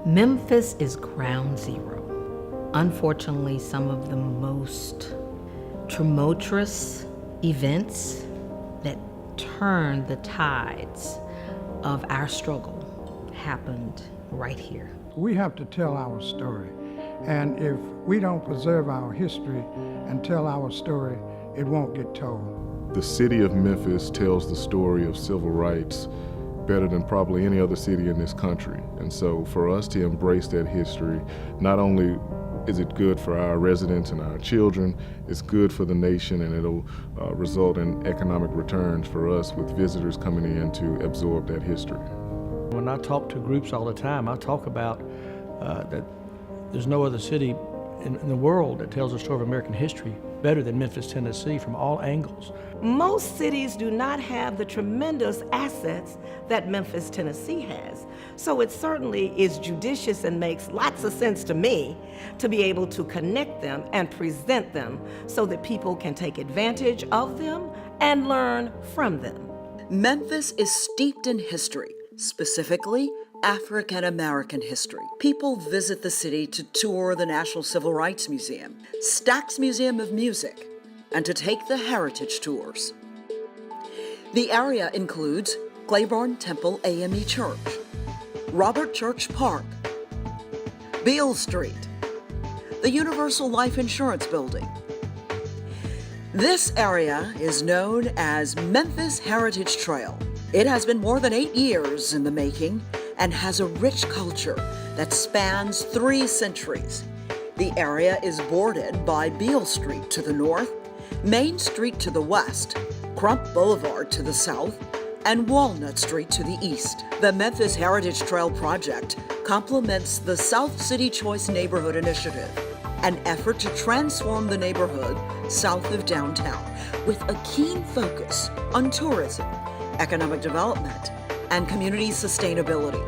Memphis is ground zero. Unfortunately, some of the most tumultuous events that turned the tides of our struggle happened right here. We have to tell our story, and if we don't preserve our history and tell our story, it won't get told. The city of Memphis tells the story of civil rights better than probably any other city in this country. And so for us to embrace that history, not only is it good for our residents and our children, it's good for the nation, and it'll result in economic returns for us with visitors coming in to absorb that history. When I talk to groups all the time, I talk about that there's no other city in the world that tells the story of American history better than Memphis, Tennessee, from all angles. Most cities do not have the tremendous assets that Memphis, Tennessee has. So it certainly is judicious and makes lots of sense to me to be able to connect them and present them so that people can take advantage of them and learn from them. Memphis is steeped in history, specifically African American history. People visit the city to tour the National Civil Rights Museum, Stax Museum of Music, and to take the heritage tours. The area includes Claiborne Temple AME Church, Robert Church Park, Beale Street, the Universal Life Insurance Building. This area is known as Memphis Heritage Trail. It has been more than 8 years in the making and has a rich culture that spans 3 centuries. The area is bordered by Beale Street to the north, Main Street to the west, Crump Blvd to the south, and Walnut Street to the east. The Memphis Heritage Trail project complements the South City Choice Neighborhood Initiative, an effort to transform the neighborhood south of downtown with a keen focus on tourism, economic development, and community sustainability.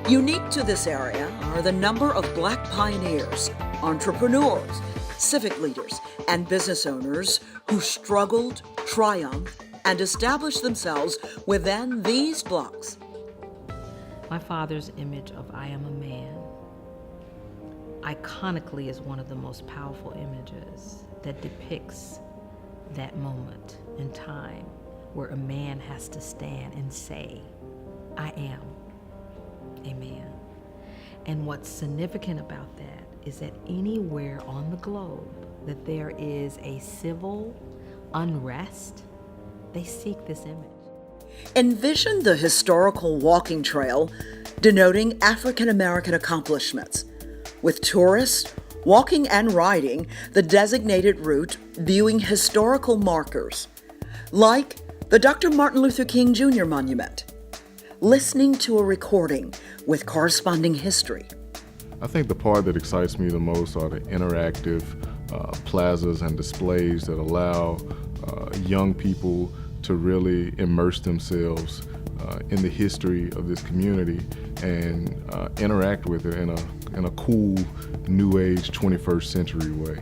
Unique to this area are the number of Black pioneers, entrepreneurs, civic leaders, and business owners who struggled, triumphed, and established themselves within these blocks. My father's image of I am a man iconically is one of the most powerful images that depicts that moment in time where a man has to stand and say, I am a man. And what's significant about that is that anywhere on the globe that there is a civil unrest, they seek this image. Envision the historical walking trail denoting African American accomplishments, with tourists walking and riding the designated route viewing historical markers, like the Dr. Martin Luther King Jr. Monument, listening to a recording with corresponding history. I think the part that excites me the most are the interactive plazas and displays that allow young people to really immerse themselves in the history of this community and interact with it in a cool, new age, 21st century way.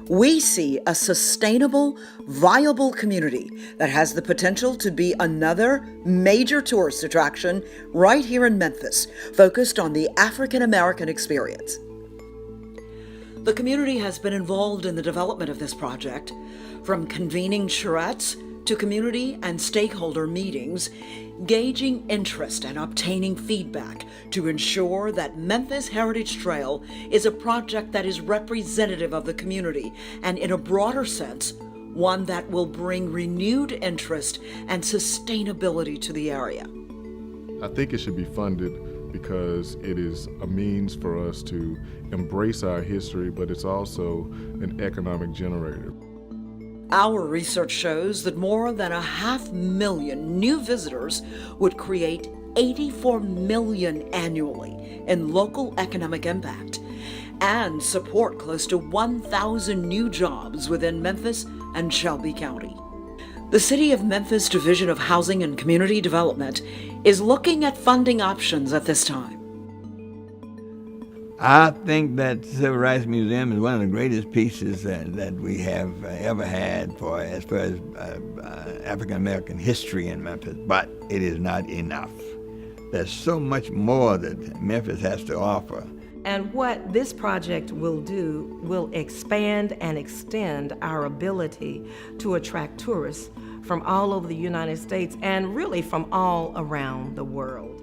We see a sustainable, viable community that has the potential to be another major tourist attraction right here in Memphis, focused on the African American experience. The community has been involved in the development of this project, from convening charrettes to community and stakeholder meetings, gauging interest and obtaining feedback to ensure that Memphis Heritage Trail is a project that is representative of the community and, in a broader sense, one that will bring renewed interest and sustainability to the area. I think it should be funded because it is a means for us to embrace our history, but it's also an economic generator. Our research shows that more than 500,000 new visitors would create $84 million annually in local economic impact and support close to 1,000 new jobs within Memphis and Shelby County. The City of Memphis Division of Housing and Community Development is looking at funding options at this time. I think that Civil Rights Museum is one of the greatest pieces that we have ever had as far as African American history in Memphis, but it is not enough. There's so much more that Memphis has to offer. And what this project will do will expand and extend our ability to attract tourists from all over the United States and really from all around the world.